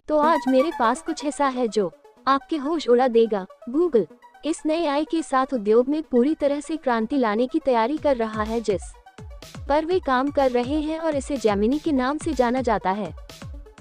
तो आज मेरे पास कुछ ऐसा है जो आपके होश उड़ा देगा। गूगल इस नए AI के साथ उद्योग में पूरी तरह से क्रांति लाने की तैयारी कर रहा है, जिस पर वे काम कर रहे हैं और इसे जेमिनी के नाम से जाना जाता है।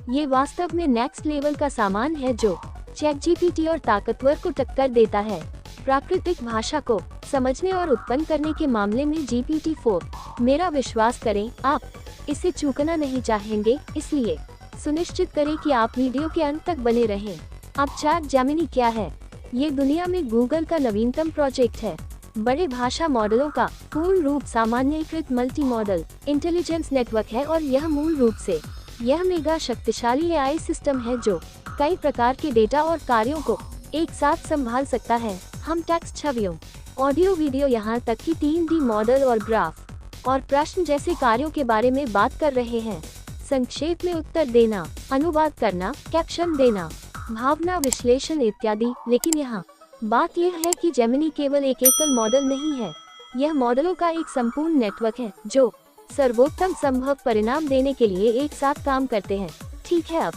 ये वास्तव में नेक्स्ट लेवल का सामान है जो ChatGPT और ताकतवर को टक्कर देता है। प्राकृतिक भाषा को समझने और उत्पन्न करने के मामले में GPT-4, मेरा विश्वास करें, आप इसे चूकना नहीं चाहेंगे, इसलिए सुनिश्चित करें कि आप वीडियो के अंत तक बने रहें। अब ChatGemini क्या है? ये दुनिया में गूगल का नवीनतम प्रोजेक्ट है। बड़े भाषा मॉडलों का पूर्ण रूप सामान्यीकृत मल्टी मॉडल इंटेलिजेंस नेटवर्क है और यह मूल रूप से यह मेगा शक्तिशाली AI सिस्टम है जो कई प्रकार के डेटा और कार्यों को एक साथ संभाल सकता है। हम टेक्स्ट, छवियों, ऑडियो, वीडियो, यहाँ तक कि 3D मॉडल और ग्राफ और प्रश्न जैसे कार्यों के बारे में बात कर रहे हैं। संक्षेप में उत्तर देना, अनुवाद करना, कैप्शन देना, भावना विश्लेषण इत्यादि। लेकिन यहाँ बात यह है कि जेमिनी केवल एक एकल मॉडल नहीं है, यह मॉडलों का एक संपूर्ण नेटवर्क है जो सर्वोत्तम संभव परिणाम देने के लिए एक साथ काम करते हैं। ठीक है, अब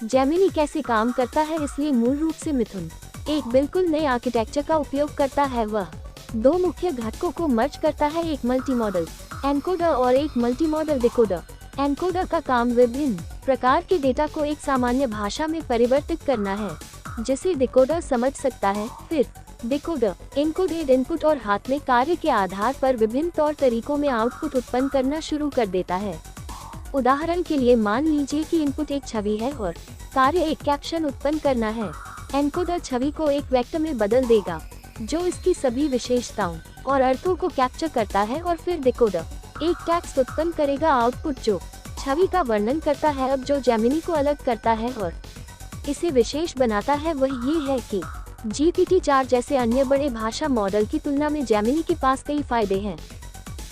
जेमिनी कैसे काम करता है? इसलिए मूल रूप से मिथुन एक बिल्कुल नए आर्किटेक्चर का उपयोग करता है। वह दो मुख्य घटकों को मर्ज करता है, एक मल्टी मॉडल एनकोडर और एक मल्टी मॉडल डिकोडर। एनकोडर का काम विभिन्न प्रकार के डेटा को एक सामान्य भाषा में परिवर्तित करना है जिसे डिकोडर समझ सकता है। फिर डिकोडर एन्कोडेड इनपुट और हाथ में कार्य के आधार पर विभिन्न तौर तरीकों में आउटपुट उत्पन्न करना शुरू कर देता है। उदाहरण के लिए मान लीजिए कि इनपुट एक छवि है और कार्य एक कैप्शन उत्पन्न करना है। एनकोडर छवि को एक वेक्टर में बदल देगा जो इसकी सभी विशेषताओं और अर्थों को कैप्चर करता है और फिर डिकोडर एक टेक्स्ट उत्पन्न करेगा, आउटपुट जो छवि का वर्णन करता है। अब जो जेमिनी को अलग करता है और इसे विशेष बनाता है वह ये है कि GPT-4 जैसे अन्य बड़े भाषा मॉडल की तुलना में जेमिनी के पास कई फायदे हैं।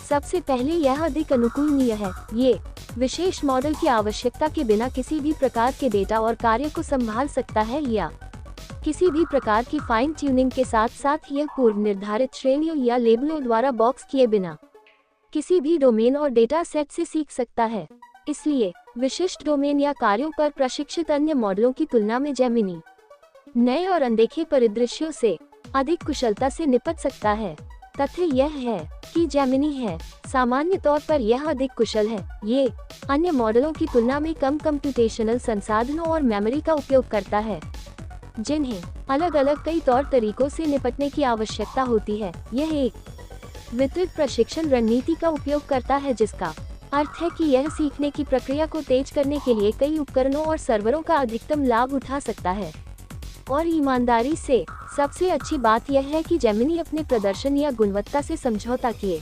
सबसे पहले यह अधिक अनुकूलनीय है। ये विशेष मॉडल की आवश्यकता के बिना किसी भी प्रकार के डेटा और कार्य को संभाल सकता है या किसी भी प्रकार की फाइन ट्यूनिंग के साथ साथ यह पूर्व निर्धारित श्रेणियों या लेबलों द्वारा बॉक्स किए बिना किसी भी डोमेन और डेटा सेट से सीख सकता है। इसलिए विशिष्ट डोमेन या कार्यों पर प्रशिक्षित अन्य मॉडलों की तुलना में जेमिनी नए और अनदेखे परिदृश्यों से अधिक कुशलता से निपट सकता है। तथ्य यह है कि जेमिनी है सामान्य तौर पर यह अधिक कुशल है। ये अन्य मॉडलों की तुलना में कम कंप्यूटेशनल संसाधनों और मेमोरी का उपयोग करता है जिन्हें अलग अलग कई तौर तरीकों से निपटने की आवश्यकता होती है। यह एक वितरित प्रशिक्षण रणनीति का उपयोग करता है जिसका अर्थ है कि यह सीखने की प्रक्रिया को तेज करने के लिए कई उपकरणों और सर्वरों का अधिकतम लाभ उठा सकता है। और ईमानदारी से सबसे अच्छी बात यह है कि जेमिनी अपने प्रदर्शन या गुणवत्ता से समझौता किए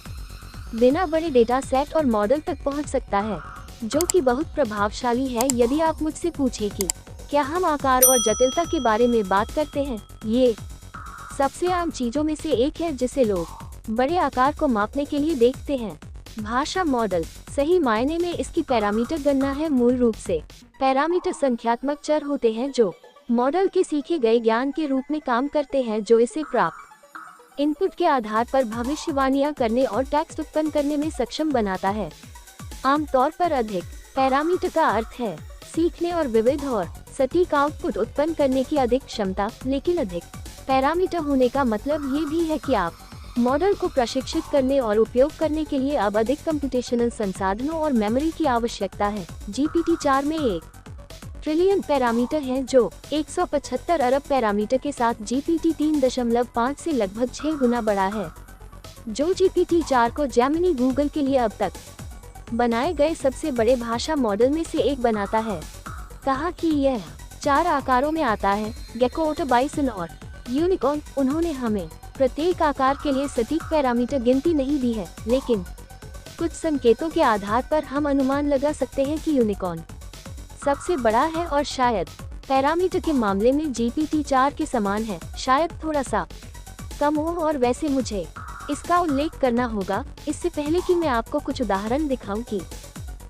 बिना बड़े डेटा सेट और मॉडल तक पहुंच सकता है, जो कि बहुत प्रभावशाली है। यदि आप मुझसे पूछें कि क्या हम आकार और जटिलता के बारे में बात करते हैं, ये सबसे आम चीजों में से एक है जिसे लोग बड़े आकार को मापने के लिए देखते हैं। भाषा मॉडल सही मायने में इसकी पैरामीटर गणना है। मूल रूप से पैरामीटर संख्यात्मक चर होते हैं जो मॉडल के सीखे गए ज्ञान के रूप में काम करते हैं, जो इसे प्राप्त इनपुट के आधार पर भविष्यवाणियां करने और टेक्स्ट उत्पन्न करने में सक्षम बनाता है। आमतौर पर अधिक पैरामीटर का अर्थ है सीखने और विविध और सटीक आउटपुट उत्पन्न करने की अधिक क्षमता। लेकिन अधिक पैरामीटर होने का मतलब ये भी है कि आप मॉडल को प्रशिक्षित करने और उपयोग करने के लिए अब अधिक कंप्यूटेशनल संसाधनों और मेमोरी की आवश्यकता है। GPT-4 में 1 ट्रिलियन पैरामीटर हैं जो 175 अरब पैरामीटर के साथ GPT 3.5 से लगभग 6 गुना बड़ा है, जो GPT-4 को जेमिनी गूगल के लिए अब तक बनाए गए सबसे बड़े भाषा मॉडल में से एक बनाता है। कहा कि यह 4 आकारों में आता है, गेको, ओटर, बाइसन और यूनिकॉर्न। उन्होंने हमें प्रत्येक आकार के लिए सटीक पैरामीटर गिनती नहीं दी है, लेकिन कुछ संकेतों के आधार पर हम अनुमान लगा सकते हैं कि यूनिकॉर्न सबसे बड़ा है और शायद पैरामीटर के मामले में GPT-4 के समान है, शायद थोड़ा सा कम हो। और वैसे मुझे इसका उल्लेख करना होगा इससे पहले कि मैं आपको कुछ उदाहरण दिखाऊं कि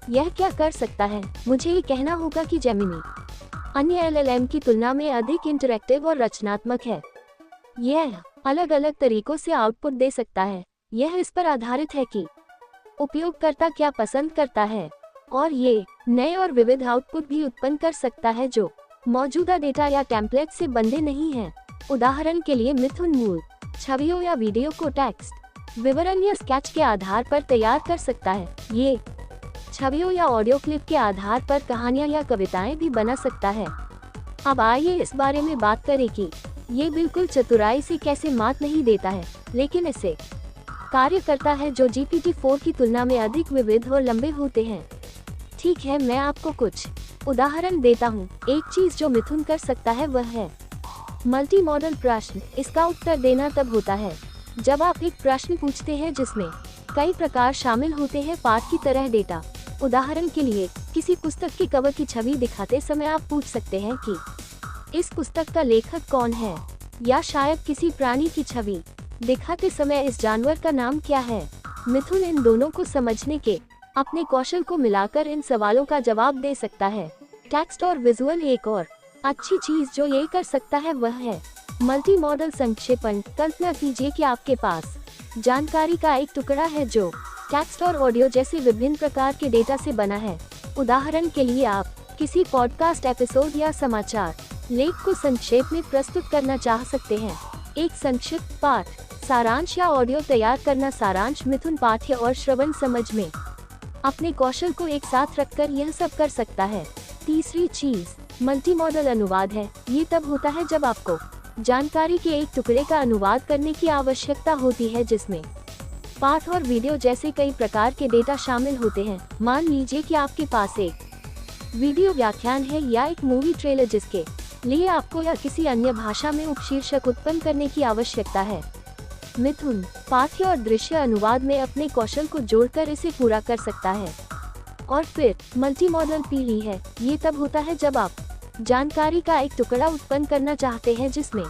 यह क्या कर सकता है। मुझे ये कहना होगा कि जेमिनी अन्य LLM की तुलना में अधिक इंटरैक्टिव और रचनात्मक है। यह अलग अलग तरीकों से आउटपुट दे सकता है। यह इस पर आधारित है कि उपयोगकर्ता क्या पसंद करता है और ये नए और विविध आउटपुट भी उत्पन्न कर सकता है जो मौजूदा डेटा या टेम्पलेट से बंधे नहीं हैं। उदाहरण के लिए मिथुन मूल छवियों या वीडियो को टेक्स्ट, विवरण या स्केच के आधार पर तैयार कर सकता है। ये छवियों या ऑडियो क्लिप के आधार पर कहानियां या कविताएं भी बना सकता है। अब आइए इस बारे में बात करें कि ये बिल्कुल चतुराई से कैसे मात नहीं देता है, लेकिन इससे कार्य करता है जो GPT-4 की तुलना में अधिक विविध और लंबे होते हैं। ठीक है, मैं आपको कुछ उदाहरण देता हूँ। एक चीज जो मिथुन कर सकता है वह है मल्टी मॉडल प्रश्न। इसका उत्तर देना तब होता है जब आप एक प्रश्न पूछते हैं जिसमें कई प्रकार शामिल होते हैं पाठ की तरह डेटा। उदाहरण के लिए किसी पुस्तक की कवर की छवि दिखाते समय आप पूछ सकते हैं कि इस पुस्तक का लेखक कौन है, या शायद किसी प्राणी की छवि दिखाते समय इस जानवर का नाम क्या है। मिथुन इन दोनों को समझने के अपने कौशल को मिलाकर इन सवालों का जवाब दे सकता है। टेक्स्ट और विजुअल। एक और अच्छी चीज जो ये कर सकता है वह है मल्टी मॉडल संक्षेपण। कल्पना कीजिए कि आपके पास जानकारी का एक टुकड़ा है जो टेक्स्ट और ऑडियो जैसे विभिन्न प्रकार के डेटा से बना है। उदाहरण के लिए आप किसी पॉडकास्ट एपिसोड या समाचार लेख को संक्षेप में प्रस्तुत करना चाह सकते हैं। एक संक्षिप्त पाठ, सारांश या ऑडियो तैयार करना। सारांश। मिथुन पाठ्य और श्रवण समझ में अपने कौशल को एक साथ रखकर यह सब कर सकता है। तीसरी चीज मल्टी मॉडल अनुवाद है। ये तब होता है जब आपको जानकारी के एक टुकड़े का अनुवाद करने की आवश्यकता होती है जिसमें पाठ और वीडियो जैसे कई प्रकार के डेटा शामिल होते हैं। मान लीजिए कि आपके पास एक वीडियो व्याख्यान है या एक मूवी ट्रेलर जिसके लिए आपको या किसी अन्य भाषा में उपशीर्षक उत्पन्न करने की आवश्यकता है। मिथुन पाठ्य और दृश्य अनुवाद में अपने कौशल को जोड़कर इसे पूरा कर सकता है। और फिर मल्टी मॉडल पीढ़ी है। ये तब होता है जब आप जानकारी का एक टुकड़ा उत्पन्न करना चाहते हैं जिसमें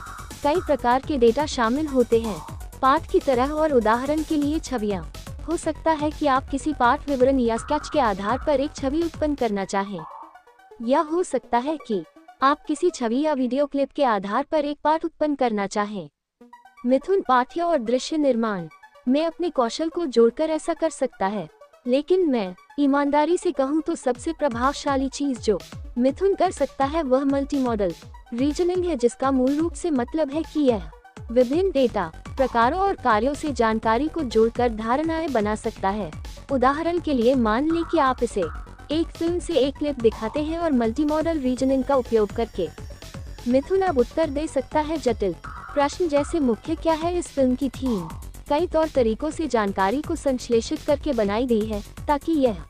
कई प्रकार के डेटा शामिल होते हैं पाठ की तरह। और उदाहरण के लिए छवियां। हो सकता है कि आप किसी पाठ विवरण या स्केच के आधार पर एक छवि उत्पन्न करना चाहें, या हो सकता है कि आप किसी छवि या वीडियो क्लिप के आधार पर एक पाठ उत्पन्न करना चाहें। मिथुन पाठ्य और दृश्य निर्माण में अपने कौशल को जोड़कर ऐसा कर सकता है। लेकिन मैं ईमानदारी से कहूँ तो सबसे प्रभावशाली चीज जो मिथुन कर सकता है वह मल्टी मॉडल रीजनिंग है, जिसका मूल रूप से मतलब है कि यह विभिन्न डेटा प्रकारों और कार्यों से जानकारी को जोड़कर धारणाएं बना सकता है। उदाहरण के लिए मान लें कि आप इसे एक फिल्म से एक क्लिप दिखाते हैं और मल्टी मॉडल रीजनिंग का उपयोग करके मिथुन अब उत्तर दे सकता है जटिल प्रश्न जैसे मुख्य क्या है इस फिल्म की थीम। कई तौर तरीकों से जानकारी को संश्लेषित करके बनाई गई है ताकि यह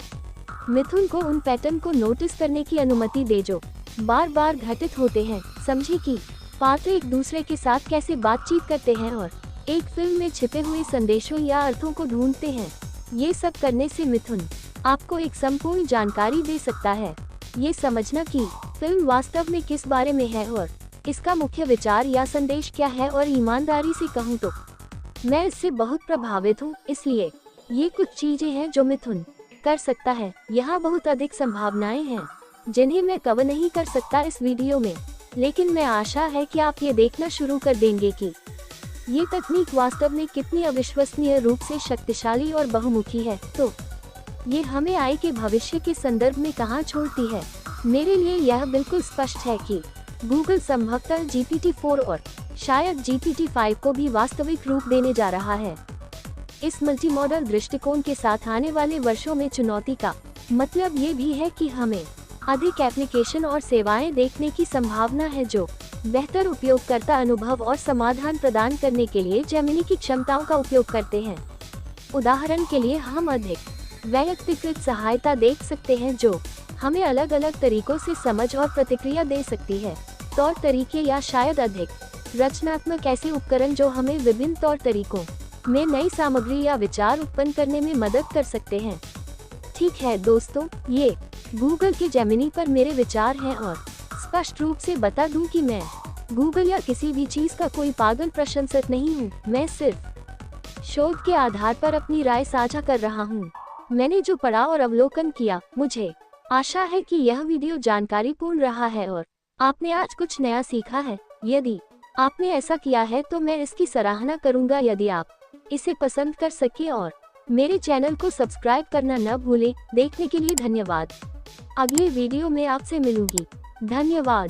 मिथुन को उन पैटर्न को नोटिस करने की अनुमति दे जो बार बार घटित होते हैं। समझे कि पात्र एक दूसरे के साथ कैसे बातचीत करते हैं और एक फिल्म में छिपे हुए संदेशों या अर्थों को ढूंढते हैं। ये सब करने से मिथुन आपको एक संपूर्ण जानकारी दे सकता है। ये समझना कि फिल्म वास्तव में किस बारे में है और इसका मुख्य विचार या संदेश क्या है। और ईमानदारी से कहूँ तो मैं इससे बहुत प्रभावित हूँ। इसलिए ये कुछ चीजें हैं जो मिथुन कर सकता है। यहाँ बहुत अधिक संभावनाएं हैं जिन्हें मैं कवर नहीं कर सकता इस वीडियो में, लेकिन मैं आशा है कि आप ये देखना शुरू कर देंगे कि ये तकनीक वास्तव में कितनी अविश्वसनीय रूप से शक्तिशाली और बहुमुखी है। तो ये हमें आय के भविष्य के संदर्भ में कहाँ छोड़ती है। मेरे लिए यह बिल्कुल स्पष्ट है कि गूगल संभवतः GPT-4 और शायद GPT-5 को भी वास्तविक रूप देने जा रहा है। इस मल्टी मॉडल दृष्टिकोण के साथ आने वाले वर्षों में चुनौती का मतलब ये भी है कि हमें अधिक एप्लीकेशन और सेवाएं देखने की संभावना है जो बेहतर उपयोगकर्ता अनुभव और समाधान प्रदान करने के लिए जेमिनी की क्षमताओं का उपयोग करते हैं। उदाहरण के लिए हम अधिक वैयक्तिकृत सहायता देख सकते हैं जो हमें अलग अलग तरीकों से समझ और प्रतिक्रिया दे सकती है। तौर तरीके या शायद अधिक रचनात्मक ऐसे उपकरण जो हमें विभिन्न तौर तरीकों में नई सामग्री या विचार उत्पन्न करने में मदद कर सकते हैं। ठीक है दोस्तों, ये गूगल के जेमिनी पर मेरे विचार हैं और स्पष्ट रूप से बता दूं कि मैं गूगल या किसी भी चीज का कोई पागल प्रशंसक नहीं हूँ। मैं सिर्फ शोध के आधार पर अपनी राय साझा कर रहा हूँ। मैंने जो पढ़ा और अवलोकन किया, मुझे आशा है कि यह वीडियो जानकारीपूर्ण रहा है और आपने आज कुछ नया सीखा है। यदि आपने ऐसा किया है तो मैं इसकी सराहना करूंगा। यदि आप इसे पसंद कर सके और मेरे चैनल को सब्सक्राइब करना न भूलें। देखने के लिए धन्यवाद। अगले वीडियो में आपसे मिलूंगी। धन्यवाद।